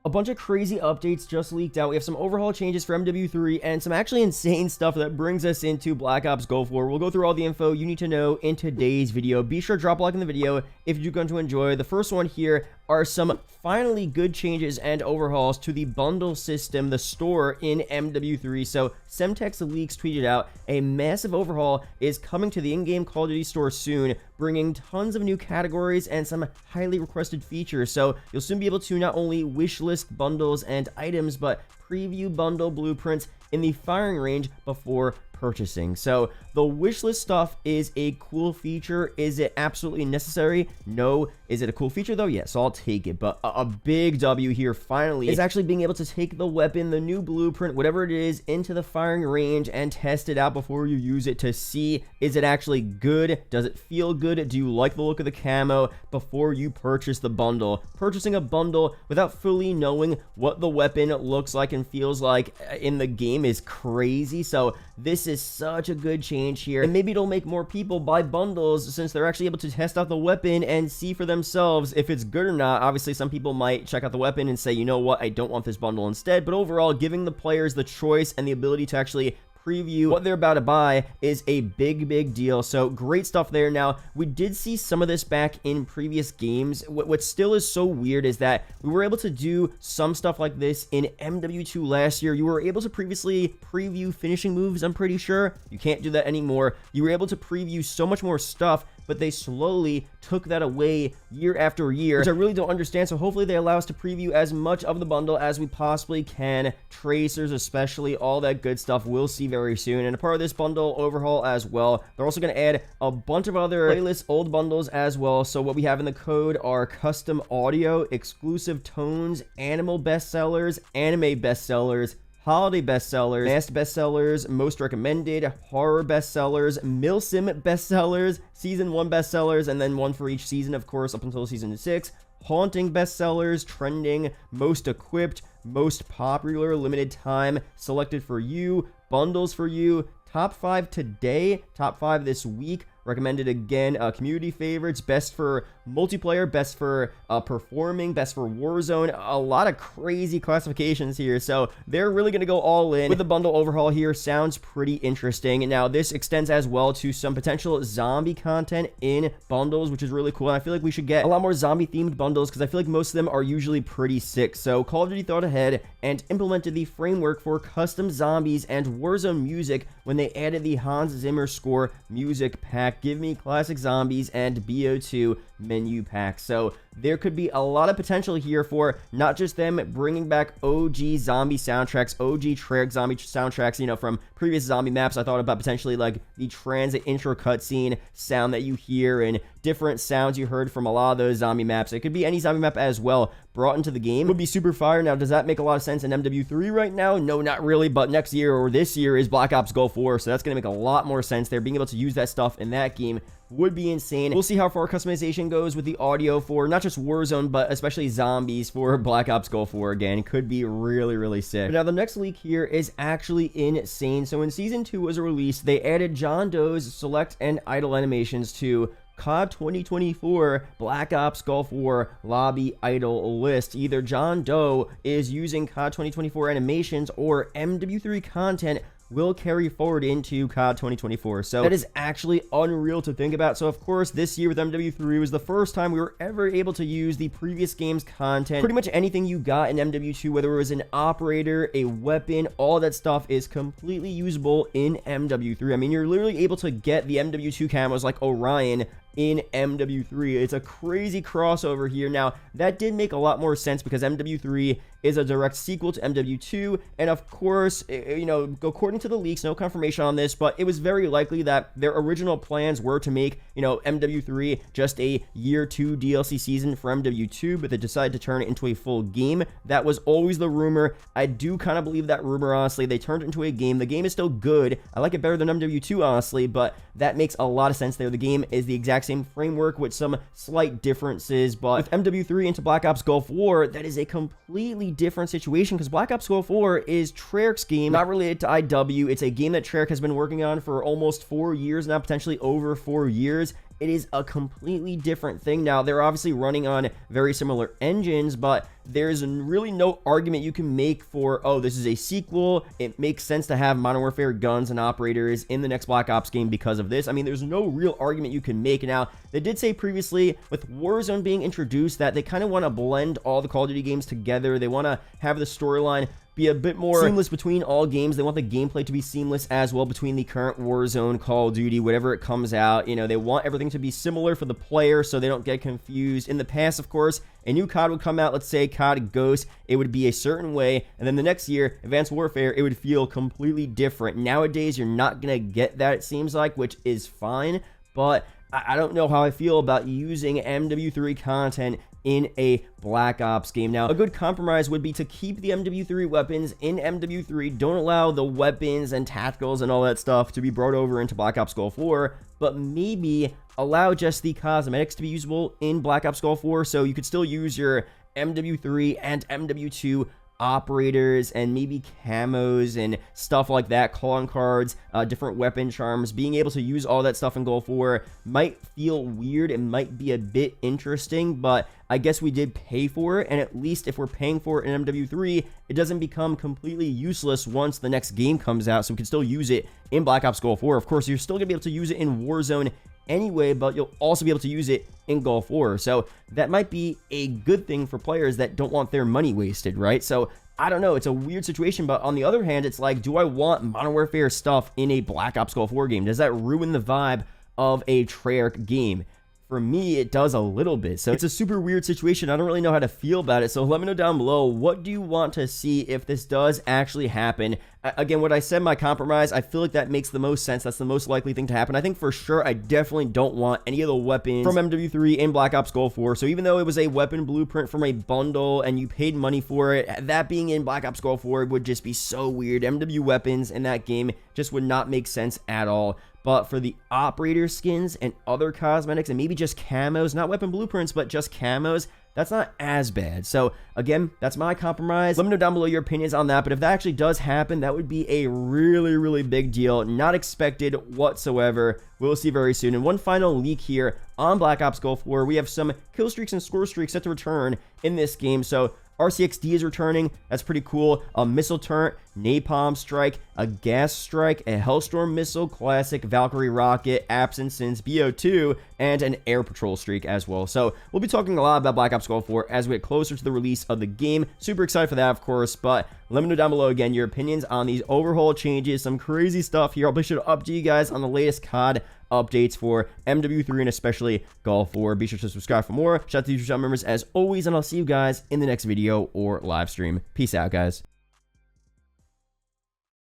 A bunch of crazy updates just leaked out. We have some overhaul changes for MW3 and some actually insane stuff that brings us into Black Ops Gulf War. We'll go through all the info you need to know in today's video. Be sure to drop a like in the video if you're going to enjoy. The first one here are some finally good changes and overhauls to the bundle system, the store in MW3. So Semtex Leaks tweeted out a massive overhaul is coming to the in-game Call of Duty store soon, bringing tons of new categories and some highly requested features. So you'll soon be able to not only wishlist bundles and items, but preview bundle blueprints in the firing range before purchasing. So the wishlist stuff is a cool feature. Is it absolutely necessary? No. Is it a cool feature though? Yes, I'll take it. But a big W here finally is actually being able to take the weapon, the new blueprint, whatever it is, into the firing range and test it out before you use it to see, is it actually good? Does it feel good? Do you like the look of the camo before you purchase the bundle? Purchasing a bundle without fully knowing what the weapon looks like and feels like in the game is crazy. So this is such a good change here, and maybe it'll make more people buy bundles since they're actually able to test out the weapon and see for themselves if it's good or not. Obviously, some people might check out the weapon and say, you know what, I don't want this bundle instead, but overall, giving the players the choice and the ability to actually preview what they're about to buy is a big deal. So great stuff there. Now, we did see some of this back in previous games. What still is so weird is that we were able to do some stuff like this in MW2 last year. You were able to previously preview finishing moves, I'm pretty sure. You can't do that anymore. You were able to preview so much more stuff, but they slowly took that away year after year, which I really don't understand. So hopefully they allow us to preview as much of the bundle as we possibly can. Tracers especially, all that good stuff we'll see very soon. And a part of this bundle overhaul as well, they're also going to add a bunch of other playlist old bundles as well. So what we have in the code are custom audio, exclusive tones, animal bestsellers, anime bestsellers, holiday bestsellers, masked bestsellers, most recommended, horror bestsellers, milsim bestsellers, season 1 bestsellers, and then one for each season, of course, up until season 6, haunting bestsellers, trending, most equipped, most popular, limited time, selected for you, bundles for you, top 5 today, top 5 this week, recommended again, community favorites, best for multiplayer, best for performing, best for Warzone. A lot of crazy classifications here, so they're really going to go all in with the bundle overhaul here. Sounds pretty interesting. Now this extends as well to some potential zombie content in bundles, which is really cool, and I feel like we should get a lot more zombie themed bundles because I feel like most of them are usually pretty sick. So Call of Duty thought ahead and implemented the framework for custom zombies and Warzone music when they added the Hans Zimmer score music pack. Give me classic zombies and BO2 menu pack. So there could be a lot of potential here for not just them bringing back OG zombie soundtracks, OG Treyarch zombie soundtracks, you know, from previous zombie maps. I thought about potentially like the transit intro cutscene sound that you hear and different sounds you heard from a lot of those zombie maps. It could be any zombie map as well brought into the game. Would be super fire. Now, does that make a lot of sense in MW3 right now? No, not really, but next year or this year is Black Ops Gulf War, so that's going to make a lot more sense there. Being able to use that stuff in that game would be insane. We'll see how far customization goes with the audio for not just Warzone, but especially zombies for Black Ops Gulf War again. Could be really sick. But now the next leak here is actually insane. So when Season 2 was released, they added John Doe's select and idle animations to COD 2024 Black Ops Gulf War lobby idle list. Either John Doe is using COD 2024 animations or MW3 content will carry forward into COD 2024. So that is actually unreal to think about. So of course, this year with MW3 was the first time we were ever able to use the previous game's content. Pretty much anything you got in MW2, whether it was an operator, a weapon, all that stuff is completely usable in MW3. I mean, you're literally able to get the MW2 camos like Orion in MW3. It's a crazy crossover here. Now, that did make a lot more sense because MW3 is a direct sequel to MW2, and of course, you know, according to the leaks, no confirmation on this, but it was very likely that their original plans were to make, you know, MW3 just a year 2 DLC season for MW2, but they decided to turn it into a full game. That was always the rumor. I do kind of believe that rumor, honestly. They turned it into a game. The game is still good. I like it better than MW2, honestly, but that makes a lot of sense there. The game is the exact same framework with some slight differences, but with MW3 into Black Ops Gulf War, that is a completely different situation because Black Ops Gulf War is Treyarch's game, not related to IW. It's a game that Treyarch has been working on for almost 4 years now, potentially over 4 years. it is a completely different thing now. They're obviously running on very similar engines, but there's really no argument you can make for, oh, this is a sequel. It makes sense to have Modern Warfare guns and operators in the next Black Ops game because of this. I mean, there's no real argument you can make. Now, they did say previously with Warzone being introduced that they kind of want to blend all the Call of Duty games together. They want to have the storyline be a bit more seamless between all games. They want the gameplay to be seamless as well between the current Warzone, Call of Duty, whatever it comes out. You know, they want everything to be similar for the player so they don't get confused. In the past, of course, a new COD would come out, let's say COD Ghost, it would be a certain way, and then the next year, Advanced Warfare, it would feel completely different. Nowadays, you're not going to get that, it seems like, which is fine, but I don't know how I feel about using MW3 content in a Black Ops game. Now, a good compromise would be to keep the MW3 weapons in MW3. Don't allow the weapons and tacticals and all that stuff to be brought over into Black Ops Gulf War, but maybe allow just the cosmetics to be usable in Black Ops Gulf War, so you could still use your MW3 and MW2 operators and maybe camos and stuff like that, call-on cards, different weapon charms. Being able to use all that stuff in Gulf War might feel weird. It might be a bit interesting, but I guess we did pay for it, and at least if we're paying for it in MW3, it doesn't become completely useless once the next game comes out, so we can still use it in Black Ops Gulf War. Of course, you're still going to be able to use it in Warzone anyway, but you'll also be able to use it in Gulf War. So that might be a good thing for players that don't want their money wasted, right? So I don't know, it's a weird situation, but on the other hand, it's like, do I want Modern Warfare stuff in a Black Ops Gulf War game? Does that ruin the vibe of a Treyarch game? For me, it does a little bit. So it's a super weird situation. I don't really know how to feel about it. So let me know down below, what do you want to see if this does actually happen? Again, what I said, my compromise, I feel like that makes the most sense. That's the most likely thing to happen. I think for sure, I definitely don't want any of the weapons from MW3 in Black Ops Gulf War. So even though it was a weapon blueprint from a bundle and you paid money for it, that being in Black Ops Gulf War would just be so weird. MW weapons in that game just would not make sense at all. But for the operator skins and other cosmetics and maybe just camos, not weapon blueprints, but just camos, that's not as bad. So again, that's my compromise. Let me know down below your opinions on that. But if that actually does happen, that would be a really, really big deal. Not expected whatsoever. We'll see very soon. And one final leak here on Black Ops Gulf War. We have some kill streaks and score streaks set to return in this game. So RCXD is returning. That's pretty cool. A missile turret, napalm strike, a gas strike, a Hellstorm missile, classic Valkyrie rocket, absent since BO2, and an air patrol streak as well. So we'll be talking a lot about Black Ops Gulf War as we get closer to the release of the game. Super excited for that, of course, but let me know down below again your opinions on these overhaul changes. Some crazy stuff here. I'll be sure to update you guys on the latest COD updates for MW3 and especially Gulf War. Be sure to subscribe for more. Shout out to YouTube channel members as always, and I'll see you guys in the next video or live stream. Peace out, guys.